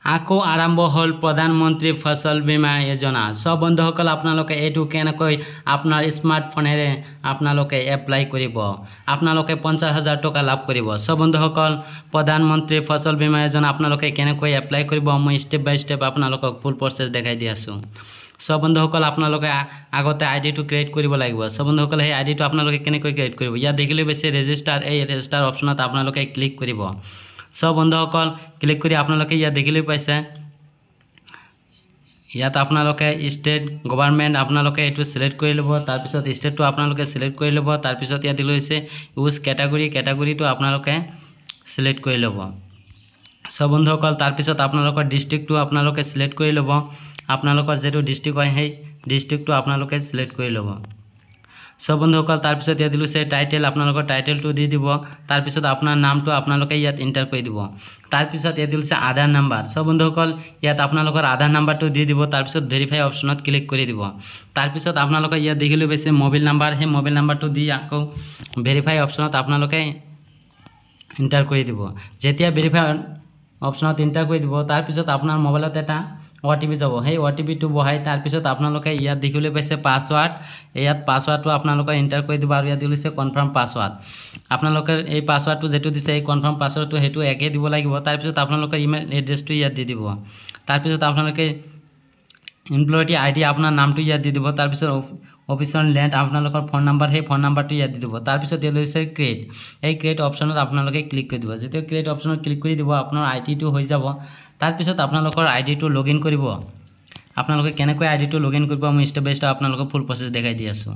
আকৌ আৰম্ভ হ'ল প্ৰধানমন্ত্ৰী ফচল বীমা যোজনা। সব বন্ধুসকল আপোনালোকে এইটো কেনেকৈ আপোনাৰ স্মাৰ্টফোনেৰে আপোনালোকে এপ্লাই কৰিব, আপোনালোকে 50,000 টকা লাভ কৰিব। সব বন্ধুসকল প্ৰধানমন্ত্ৰী ফচল বীমা যোজনা আপোনালোকে কেনেকৈ এপ্লাই কৰিব মই ষ্টেপ বাই ষ্টেপ আপোনালোকক ফুল প্ৰচেছ দেখাই দি আছোঁ। সব বন্ধুসকল আপোনালোকে আগতে আইডিটো ক্ৰিয়েট কৰিব লাগিব। সব বন্ধুসকল সেই আইডিটো আপোনালোকে কেনেকৈ ক্ৰিয়েট কৰিব, ইয়াত দেখিলে বেছি ৰেজিষ্টাৰ, এই ৰেজিষ্টাৰ অপশ্যনত আপোনালোকে ক্লিক কৰিব। সব বন্ধুসকল ক্লিক কৰি আপোনালোকে ইয়াত দেখিলে পাইছে, ইয়াত আপোনালোকে ষ্টেট গভৰ্ণমেণ্ট আপোনালোকে এইটো সিলেক্ট কৰি ল'ব। তাৰপিছত ষ্টেটটো আপোনালোকে সিলেক্ট কৰি ল'ব। তাৰপিছত ইয়াত দিলে হৈছে ইউজ কেটাগৰী, কেটাগৰীটো আপোনালোকে সিলেক্ট কৰি ল'ব। সব বন্ধুসকল তাৰপিছত আপোনালোকৰ ডিষ্ট্ৰিক্টটো আপোনালোকে সিলেক্ট কৰি ল'ব। আপোনালোকৰ যেটো ডিষ্ট্ৰিক্ট হয় সেই ডিষ্ট্ৰিক্টটো আপোনালোকে সিলেক্ট কৰি ল'ব। সব বন্ধুসকল তাৰপিছত ইয়াত দিলে টাইটেল, আপোনালোকৰ টাইটেলটো দি দিব। তাৰপিছত আপোনাৰ নামটো আপোনালোকে ইয়াত এণ্টাৰ কৰি দিব। তাৰপিছত ইয়াত দিলে আধাৰ নাম্বাৰ। সব বন্ধুসকল ইয়াত আপোনালোকৰ আধাৰ নাম্বাৰটো দি দিব। তাৰপিছত ভেৰিফাই অপশ্যনত ক্লিক কৰি দিব। তাৰপিছত আপোনালোকে ইয়াত দেখিলে পাইছে মোবাইল নাম্বাৰ, সেই মোবাইল নাম্বাৰটো দি আকৌ ভেৰিফাই অপশ্যনত আপোনালোকে এণ্টাৰ কৰি দিব। যেতিয়া ভেৰিফাই অপশ্যনত এণ্টাৰ কৰি দিব তাৰপিছত আপোনাৰ মোবাইলত এটা OTP যাব, সেই OTPটো বহাই তাৰপিছত আপোনালোকে ইয়াত দেখিবলৈ পাইছে পাছৱাৰ্ড, ইয়াত পাছৱাৰ্ডটো আপোনালোকে এণ্টাৰ কৰি দিব আৰু ইয়াত দিছে কনফাৰ্ম পাছৱাৰ্ড। আপোনালোকে এই পাছৱাৰ্ডটো যেটো দিছে এই কনফাৰ্ম পাছৱাৰ্ডটো সেইটো একে দিব লাগিব। তাৰপিছত আপোনালোকৰ ইমেইল এড্ৰেছটো ইয়াত দি দিব। তাৰপিছত আপোনালোকে এমপ্লয়ি ID আপোনাৰ নামটো ইয়াত দি দিব। তাৰপিছত অফিচৰ লেণ্ড আপোনালোকৰ ফোন নাম্বাৰ, সেই ফোন নাম্বাৰটো ইয়াত দি দিব। তাৰপিছত ইয়াত লৈছে ক্ৰিয়েট, এই ক্ৰিয়েট অপশ্যনত আপোনালোকে ক্লিক কৰি দিব। যেতিয়া ক্ৰিয়েট অপশ্যনত ক্লিক কৰি দিব আপোনাৰ আইডিটো হৈ যাব। তাৰপিছত আপোনালোকৰ আইডিটো লগইন কৰিব। আপোনালোকে কেনেকৈ আইডিটো লগইন কৰিব মই ষ্টেপ বাই ষ্টেপ আপোনালোকক ফুল প্ৰচেছ দেখাই দি আছোঁ।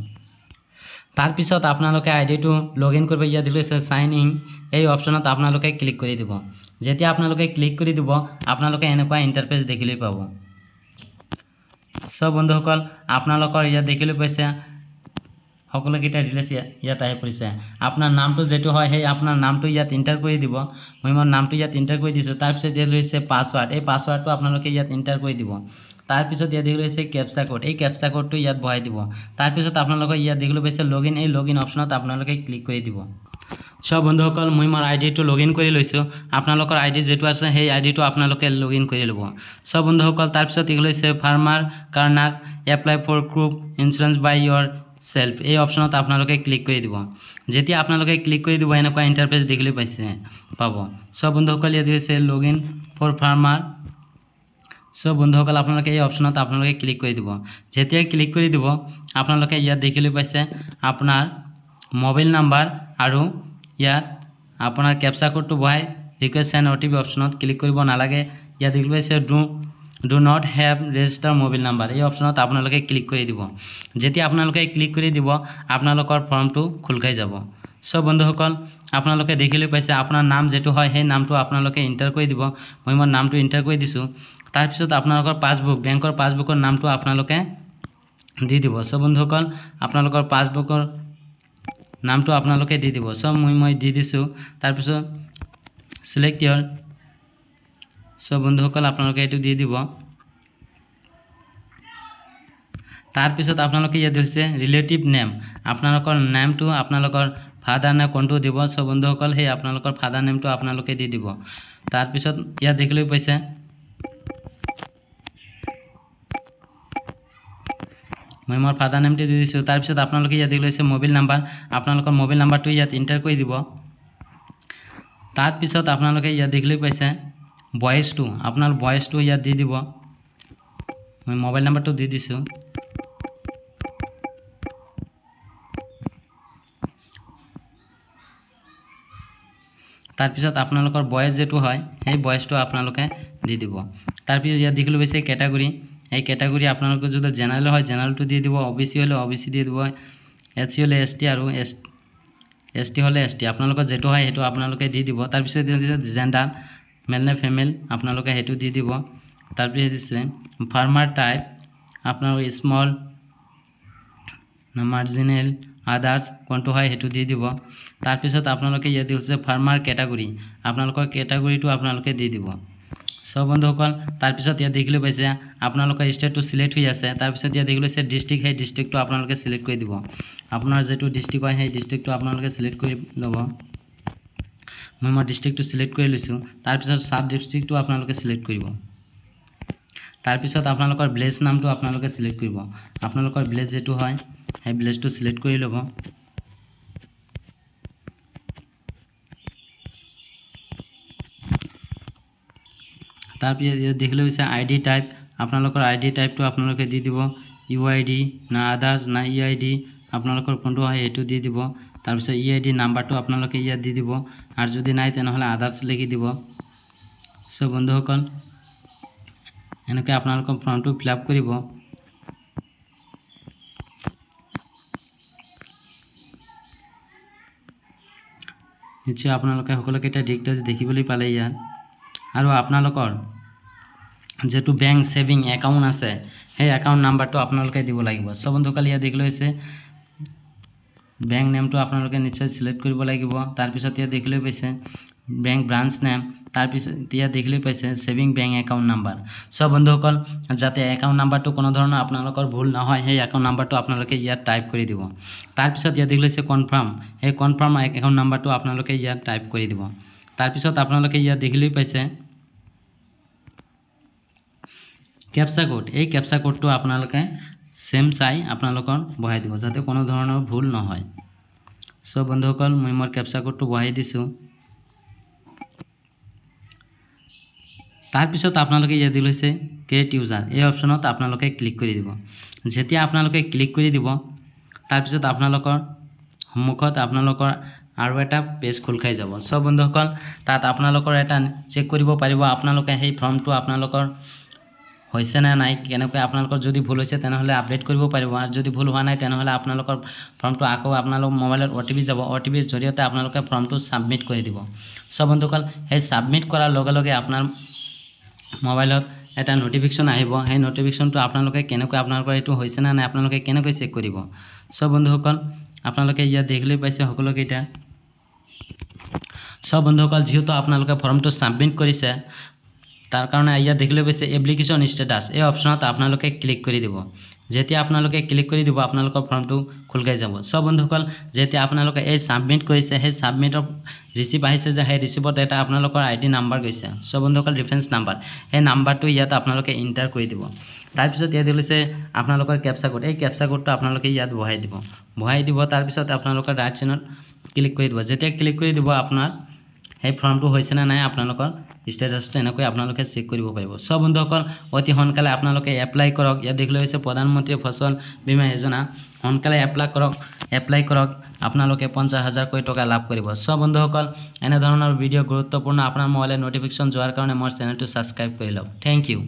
তাৰপিছত আপোনালোকে আইডিটো লগইন কৰিব, ইয়াত দিছে সাইন ইন, এই অপশ্যনত আপোনালোকে ক্লিক কৰি দিব। যেতিয়া আপোনালোকে ক্লিক কৰি দিব আপোনালোকে এনেকুৱা ইণ্টাৰফেচ দেখিবলৈ পাব। সব বন্ধুসকল আপোনালোকৰ ইয়াত দেখিলে পাইছে সকলোকেইটা ডিটেইলছ ইয়াত আহি পৰিছে। আপোনাৰ নামটো যেটো হয় সেই আপোনাৰ নামটো ইয়াত এণ্টাৰ কৰি দিব। মই মোৰ নামটো ইয়াত এণ্টাৰ কৰি দিছোঁ। তাৰপিছত ইয়াত লৈছে পাছৱাৰ্ড, এই পাছৱাৰ্ডটো আপোনালোকে ইয়াত এণ্টাৰ কৰি দিব। তাৰপিছত ইয়াত দেখিলে হৈছে কেপচা কোড, এই কেপচা কোডটো ইয়াত বহাই দিব। তাৰপিছত আপোনালোকে ইয়াত দেখিলে পাইছে লগইন, এই লগইন অপশ্যনত আপোনালোকে ক্লিক কৰি দিব। সব বন্ধুসকল মই মোৰ আইডিটো লগইন কৰি লৈছোঁ। আপোনালোকৰ আইডি যেটো আছে সেই আইডিটো আপোনালোকে লগইন কৰি ল'ব। সব বন্ধুসকল তাৰপিছত এগুলো হৈছে ফাৰ্মাৰ কাৰ্ণাক apply for group insurance by yourself, এই অপশ্যনত আপোনালোকে ক্লিক কৰি দিব। যেতিয়া আপোনালোকে ক্লিক কৰি দিব এনেকুৱা ইণ্টাৰফেচ দেখিলে পাব। সব বন্ধুসকল ইয়াত দিছে লগইন ফৰ ফাৰ্মাৰ। সব বন্ধুসকল আপোনালোকে এই অপশ্যনত আপোনালোকে ক্লিক কৰি দিব। যেতিয়া ক্লিক কৰি দিব আপোনালোকে ইয়াত দেখিলে পাইছে আপোনাৰ মোবাইল নাম্বাৰ আৰু ইয়াত আপোনাৰ কেপচা কোডটো বহাই ৰিকুৱেষ্ট এণ্ড OTP অপশ্যনত ক্লিক কৰিব নালাগে। ইয়াত দেখিলে পাইছে do not have register mobile number, এই অপশ্যনত আপোনালোকে ক্লিক কৰি দিব। যেতিয়া আপোনালোকে ক্লিক কৰি দিব আপোনালোকৰ ফৰ্মটো খোল খাই যাব। সব বন্ধুসকল আপোনালোকে দেখিলে পাইছে আপোনাৰ নাম যেটো হয় সেই নামটো আপোনালোকে এণ্টাৰ কৰি দিব। মই মোৰ নামটো এণ্টাৰ কৰি দিছোঁ। তাৰপিছত আপোনালোকৰ পাছবুক, বেংকৰ পাছবুকৰ নামটো আপোনালোকে দি দিব। সব বন্ধুসকল আপোনালোকৰ পাছবুকৰ নামটো আপোনালোকে দি দিব। সব মই দি দিছোঁ। তাৰপিছত সিলেক্ট ইয়ৰ, সব বন্ধুসকল আপোনালোকে এইটো দি দিব। তাৰপিছত আপোনালোকে ইয়াত হৈছে ৰিলেটিভ নেম, আপোনালোকৰ নামটো আপোনালোকৰ ফাদাৰ নেম কোনটো দিব। সব বন্ধুসকল সেই আপোনালোকৰ ফাদাৰ নেমটো আপোনালোকে দি দিব। তাৰপিছত ইয়াত দেখিলে পাইছে মই মোৰ ফাদাৰ নেমটো দি দিছোঁ। তাৰপিছত আপোনালোকে ইয়াত দেখিলে হৈছে মোবাইল নাম্বাৰ, আপোনালোকৰ মোবাইল নাম্বাৰটো ইয়াত এণ্টাৰ কৰি দিব। তাৰপিছত আপোনালোকে ইয়াত দেখিলে পাইছে ভয়েছটো, আপোনাৰ ভয়েছটো ইয়াত দি দিব। মই মোবাইল নাম্বাৰটো দি দিছোঁ। তাৰপিছত আপোনালোকৰ ভয়েছ যেটো হয় সেই ভয়েছটো আপোনালোকে দি দিব। তাৰপিছত ইয়াত দেখিলে পাইছে কেটাগৰী, এই কেটাগৰী আপোনালোকে যদি জেনাৰেল হয় জেনাৰেলটো দি দিব, OBC হলে OBC দি দিব, SC হলে ST আৰু ST হলে ST আপোনালোকৰ যেটো হয় সেইটো আপোনালোকে দি দিব। তাৰপিছত জেন্ডাৰ মেল নে ফিমেল আপোনালোকে সেইটো দি দিব। তাৰপিছত দিছে ফাৰ্মাৰ টাইপ আপোনালোকে স্মল মাৰ্জিনেল আদাৰ্স কোনটো হয় সেইটো দি দিব। তাৰপিছত আপোনালোকে ইয়াত দিছে ফাৰ্মাৰ কেটাগৰী, আপোনালোকৰ কেটাগৰীটো আপোনালোকে দি দিব। সব বন্ধুসকল তাৰপিছত ইয়াত দেখিলে পাইছে আপোনালোকৰ ষ্টেটটো সিলেক্ট হৈ আছে। তাৰপিছত ইয়াত দেখিলে আছে ডিস্ট্ৰিক্ট, সেই ডিস্ট্ৰিক্টটো আপোনালোকে সিলেক্ট কৰি দিব। আপোনাৰ যেটো ডিস্ট্ৰিক্ট হয় সেই ডিস্ট্ৰিক্টটো আপোনালোকে সিলেক্ট কৰি ল'ব। মই মোৰ ডিস্ট্ৰিক্টটো সিলেক্ট কৰি লৈছোঁ। তাৰপিছত সাব ডিস্ট্ৰিক্টটো আপোনালোকে সিলেক্ট কৰিব। তাৰপিছত আপোনালোকৰ ভিলেজ নামটো আপোনালোকে সিলেক্ট কৰিব আপোনালোকৰ ভিলেজ যেটো হয় সেই ভিলেজটো সিলেক্ট কৰি ল'ব তাৰপিছত দেখিলে হৈছে আইডি টাইপ আপোনালোকৰ আইডি টাইপটো আপোনালোকে দি দিব ইউআইডি না আদাৰ্স না ইআইডি আপোনালোকৰ কোনটো হয় এটো দি দিব তাৰপিছত ইআইডি নাম্বাৰটো আপোনালোকে ইয়াত দি দিব আৰু যদি নাই তেনেহলে আদাৰ্স লিখি দিব সো বন্ধুসকল এনেকৈ আপোনালোকৰ ফৰ্মটো ফিল আপ কৰিব নিশ্চয় আপোনালোকে সকলোকেইটা ডিটেইলছ দেখিবলৈ পালে ইয়াত আৰু আপোনালোকৰ যেটো বেংক সেভিং একাউন্ট আছে সেই একাউন্ট নাম্বাৰটো আপোনালোকে দিব লাগিব সব বন্ধুসকল ইয়াত দেখিলে হৈছে বেংক নেমটো আপোনালোকে নিশ্চয় সিলেক্ট কৰিব লাগিব তাৰ পিছত ইয়াত দেখিলে পাইছে বেংক ব্ৰাঞ্চ নেম তাৰ পিছত ইয়াত দেখিলে পাইছে সেভিং বেংক একাউন্ট নাম্বাৰ সব বন্ধুসকল যাতে একাউন্ট নাম্বাৰটো কোনো ধৰণৰ আপোনালোকৰ ভুল নহয় সেই একাউন্ট নাম্বাৰটো আপোনালোকে ইয়াত টাইপ কৰি দিব তাৰ পিছত ইয়াত দেখিলে হৈছে কনফাৰ্ম এই কনফাৰ্ম একাউন্ট নাম্বাৰটো আপোনালোকে ইয়াত টাইপ কৰি দিব তাৰ পিছত আপোনালোকে ইয়াত দেখিলে পাইছে ক্যাপচা কোড এই ক্যাপচা কোডটো আপোনালোকে সেম চাই আপোনালোকৰ বহাই দিব যাতে কোনো ধৰণৰ ভুল নহয় সো বন্ধুসকল মই মোৰ ক্যাপচা কোডটো বহাই দিছো তাৰ পিছত আপোনালোকে ইয়াত দিলে হৈছে ক্ৰিয়েট ইউজাৰ এই অপচনত আপোনালোকে ক্লিক কৰি দিব যেতিয়া আপোনালোকে ক্লিক কৰি দিব তাৰ পিছত আপোনালোকৰ সন্মুখত আপোনালোকৰ আৰু এটা পেজ খোল খাই যাব সব বন্ধুসকল তাত আপোনালোকৰ এটা চেক কৰিব পাৰিব আপোনালোকে সেই ফৰ্মটো আপোনালোকৰ হৈছে না নাই কেনেকৈ আপোনালোকৰ যদি ভুল হৈছে তেনেহলে আপডেট কৰিব পাৰিব আৰু যদি ভুল হোৱা নাই তেনেহলে আপোনালোকৰ ফৰ্মটো আকৌ আপোনালোকৰ মোবাইলত ওটিপি যাব ওটিপিৰ জৰিয়তে আপোনালোকে ফৰ্মটো সাবমিট কৰি দিব সব বন্ধুসকল এই সাবমিট কৰাৰ লগে লগে আপোনাৰ মোবাইলত এটা নোটিফিকেশন আহিব সেই নোটিফিকেশনটো আপোনালোকে কেনেকৈ আপোনালোকৰ এটো হৈছে না নাই আপোনালোকে কেনেকৈ চেক কৰিব সব বন্ধুসকল আপোনালোকে ইয়াত দেখিলে পাইছে সকলোকেইটা সব বন্ধুসকল যেহেতু আপোনালোকে ফৰ্মটো সাবমিট কৰিছে তাৰ কাৰণে ইয়াত দেখিলে পাইছে এপ্লিকেশন ষ্টেটাস এই অপচনত আপোনালোকে ক্লিক কৰি দিব যেতিয়া আপোনালোকে ক্লিক কৰি দিব আপোনালোকৰ ফৰ্মটো খুল খাই যাব সব বন্ধুসকল যেতিয়া আপোনালোকে এই সাবমিট কৰিছে সেই সাবমিটৰ ৰিসিভ আহিছে যে সেই ৰিসিভত এটা আপোনালোকৰ আইডি নাম্বাৰ গৈছে সব বন্ধুসকল ৰেফাৰেন্স নাম্বাৰ এই নাম্বাৰটো ইয়াত আপোনালোকে এন্টাৰ কৰি দিব তাৰ পিছত ইয়াত দিছে আপোনালোকৰ ক্যাপচা কোড এই ক্যাপচা কোডটো আপোনালোকে ইয়াত বহাই দিব তাৰ পিছত আপোনালোকৰ ৰাইট সাইডত ক্লিক কৰি দিব যেতিয়া ক্লিক কৰি দিব আপোনাৰ এই ফৰ্মটো হৈছে না নাই আপোনালোকৰ স্ট্যাটাসটো এনেকৈ আপোনালোকে চেক কৰিব পাৰিব সব বন্ধুসকল অতি সোনকালে আপোনালোকে এপ্লাই কৰক ইয়াত দেখিলে হৈছে প্ৰধানমন্ত্ৰী ফসল বীমা যোজনা সোনকালে এপ্লাই কৰক আপোনালোকে 50,000 কোটি টকা লাভ কৰিব সব বন্ধুসকল এনে ধৰণৰ ভিডিও গুৰুত্বপূৰ্ণ আপোনাৰ মোবাইলত নোটিফিকেশন যোৱাৰ কাৰণে মোৰ চেনেলটো সাবস্ক্ৰাইব কৰি লওক থ্যাংক ইউ